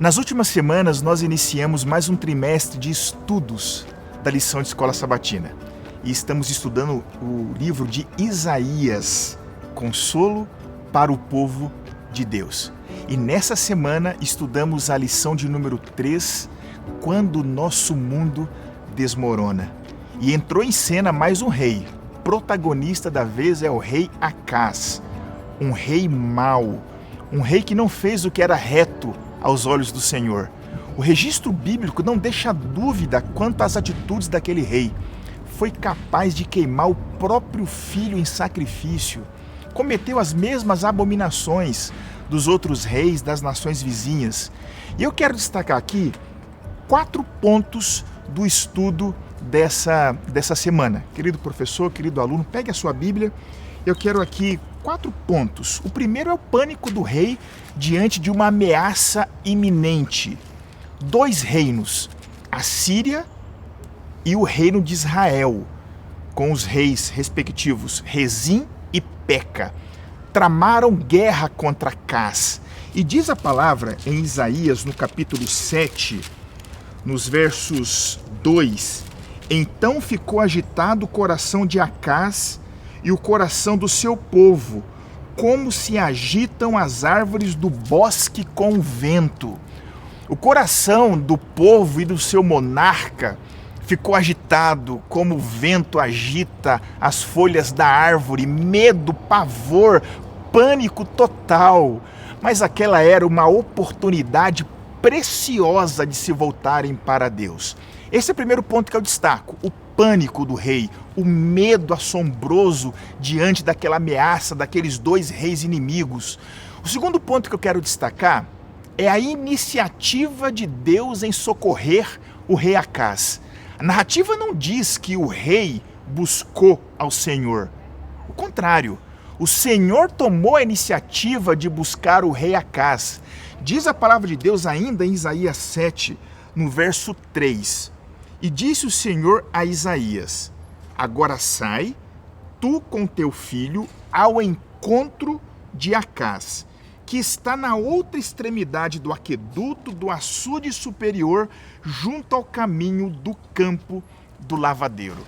Nas últimas semanas, nós iniciamos mais um trimestre de estudos da lição de Escola Sabatina. E estamos estudando o livro de Isaías, Consolo para o Povo de Deus. E nessa semana estudamos a lição de número 3, Quando o Nosso Mundo Desmorona. E entrou em cena mais um rei. Protagonista da vez é o rei Acaz, um rei mau, um rei que não fez o que era reto aos olhos do Senhor. O registro bíblico não deixa dúvida quanto às atitudes daquele rei. Foi capaz de queimar o próprio filho em sacrifício. Cometeu as mesmas abominações dos outros reis das nações vizinhas. E eu quero destacar aqui 4 pontos do estudo dessa semana. Querido professor, querido aluno, pegue a sua Bíblia. Eu quero aqui 4 pontos. O primeiro é o pânico do rei diante de uma ameaça iminente. 2 reinos, a Síria e o reino de Israel, com os reis respectivos Rezim e Peca, tramaram guerra contra Acaz. E diz a palavra em Isaías, no capítulo 7, nos versos 2, então ficou agitado o coração de Acaz e o coração do seu povo, como se agitam as árvores do bosque com o vento. O coração do povo e do seu monarca ficou agitado, como o vento agita as folhas da árvore, medo, pavor, pânico total. Mas aquela era uma oportunidade preciosa de se voltarem para Deus. Esse é o primeiro ponto que eu destaco, o pânico do rei, o medo assombroso diante daquela ameaça daqueles 2 reis inimigos. O segundo ponto que eu quero destacar é a iniciativa de Deus em socorrer o rei Acaz. A narrativa não diz que o rei buscou ao Senhor. O contrário, o Senhor tomou a iniciativa de buscar o rei Acaz. Diz a palavra de Deus ainda em Isaías 7, no verso 3. E disse o Senhor a Isaías: agora sai, tu com teu filho, ao encontro de Acaz, que está na outra extremidade do aqueduto do açude superior, junto ao caminho do campo do lavadeiro.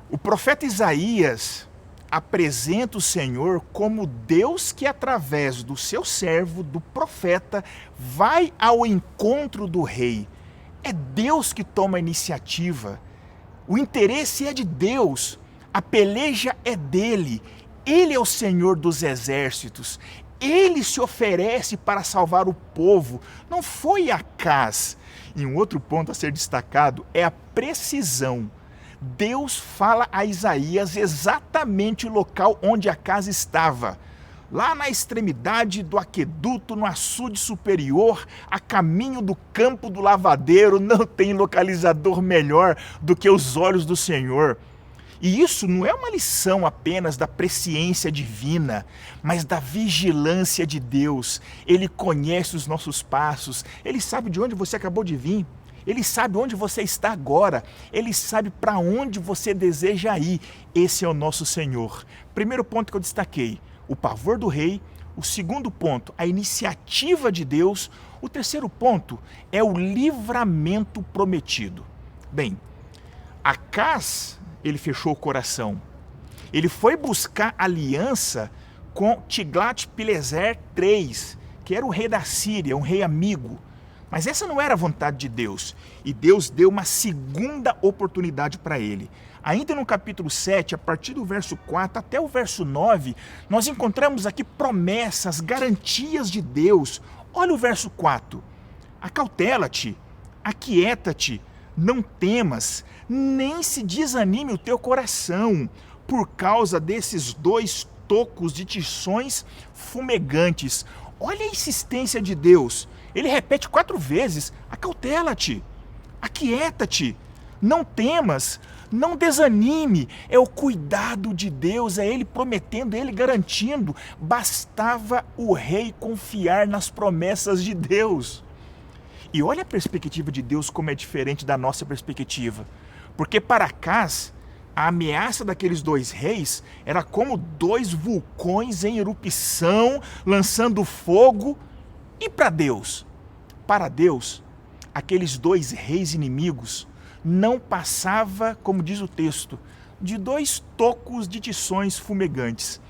O profeta Isaías apresenta o Senhor como Deus que, através do seu servo, do profeta, vai ao encontro do rei. É Deus que toma a iniciativa. O interesse é de Deus. A peleja é dele. Ele é o Senhor dos exércitos. Ele se oferece para salvar o povo. Não foi Acaz. E um outro ponto a ser destacado é a precisão. Deus fala a Isaías exatamente o local onde Acaz estava. Lá na extremidade do aqueduto, no açude superior, a caminho do campo do lavadeiro. Não tem localizador melhor do que os olhos do Senhor. E isso não é uma lição apenas da presciência divina, mas da vigilância de Deus. Ele conhece os nossos passos, Ele sabe de onde você acabou de vir, Ele sabe onde você está agora, Ele sabe para onde você deseja ir. Esse é o nosso Senhor. Primeiro ponto que eu destaquei, o pavor do rei. O segundo ponto, a iniciativa de Deus. O terceiro ponto é o livramento prometido. Bem, Acaz, ele fechou o coração. Ele foi buscar aliança com Tiglat-Pileser III, que era o rei da Síria, um rei amigo. Mas essa não era a vontade de Deus. E Deus deu uma segunda oportunidade para ele. Ainda no capítulo 7, a partir do verso 4 até o verso 9, nós encontramos aqui promessas, garantias de Deus. Olha o verso 4. Acautela-te, aquieta-te, não temas, nem se desanime o teu coração, por causa desses 2 tocos de tições fumegantes. Olha a insistência de Deus. Ele repete 4 vezes, acautela-te, aquieta-te, não temas, não desanime. É o cuidado de Deus, é Ele prometendo, é Ele garantindo. Bastava o rei confiar nas promessas de Deus. E olha a perspectiva de Deus como é diferente da nossa perspectiva. Porque para Acaz, a ameaça daqueles 2 reis era como 2 vulcões em erupção, lançando fogo. E para Deus? Para Deus, aqueles dois reis inimigos não passava, como diz o texto, de 2 tocos de tições fumegantes.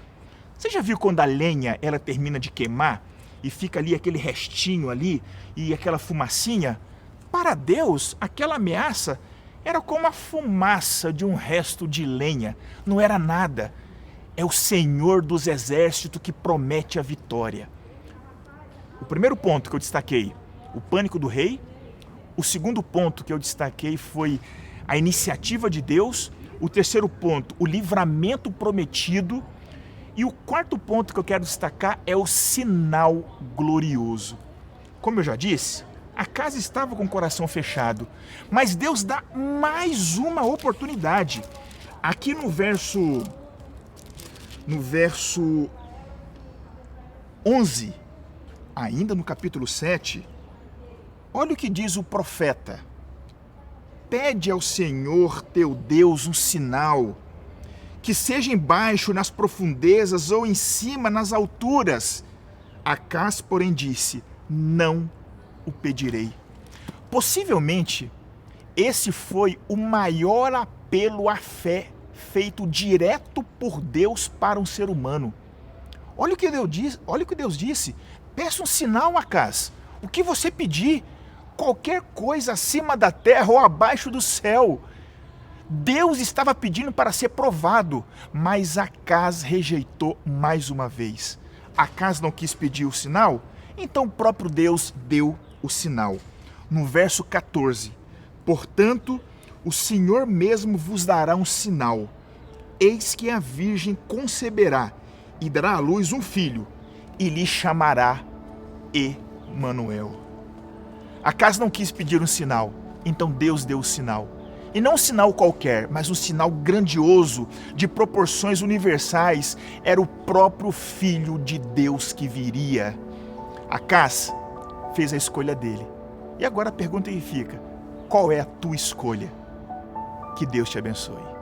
Você já viu quando a lenha ela termina de queimar e fica ali aquele restinho ali e aquela fumacinha? Para Deus, aquela ameaça era como a fumaça de um resto de lenha, não era nada. É o Senhor dos Exércitos que promete a vitória. O primeiro ponto que eu destaquei, o pânico do rei. O segundo ponto que eu destaquei foi a iniciativa de Deus. O terceiro ponto, o livramento prometido. E o quarto ponto que eu quero destacar é o sinal glorioso. Como eu já disse, a casa estava com o coração fechado, mas Deus dá mais uma oportunidade. Aqui no verso 11, ainda no capítulo 7, olha o que diz o profeta. Pede ao Senhor teu Deus um sinal, que seja embaixo nas profundezas ou em cima nas alturas. Acás, porém, disse, não o pedirei. Possivelmente, esse foi o maior apelo à fé feito direto por Deus para um ser humano. Olha o que Deus disse. Peça um sinal, Acás. O que você pedir, qualquer coisa acima da terra ou abaixo do céu. Deus estava pedindo para ser provado, mas Acás rejeitou mais uma vez. Acás não quis pedir o sinal, então o próprio Deus deu o sinal. No verso 14, portanto, o Senhor mesmo vos dará um sinal. Eis que a virgem conceberá e dará à luz um filho, e lhe chamará Emanuel. Acás não quis pedir um sinal, então Deus deu o sinal. E não um sinal qualquer, mas um sinal grandioso, de proporções universais. Era o próprio Filho de Deus que viria. Acás fez a escolha dele. E agora a pergunta aí fica: qual é a tua escolha? Que Deus te abençoe.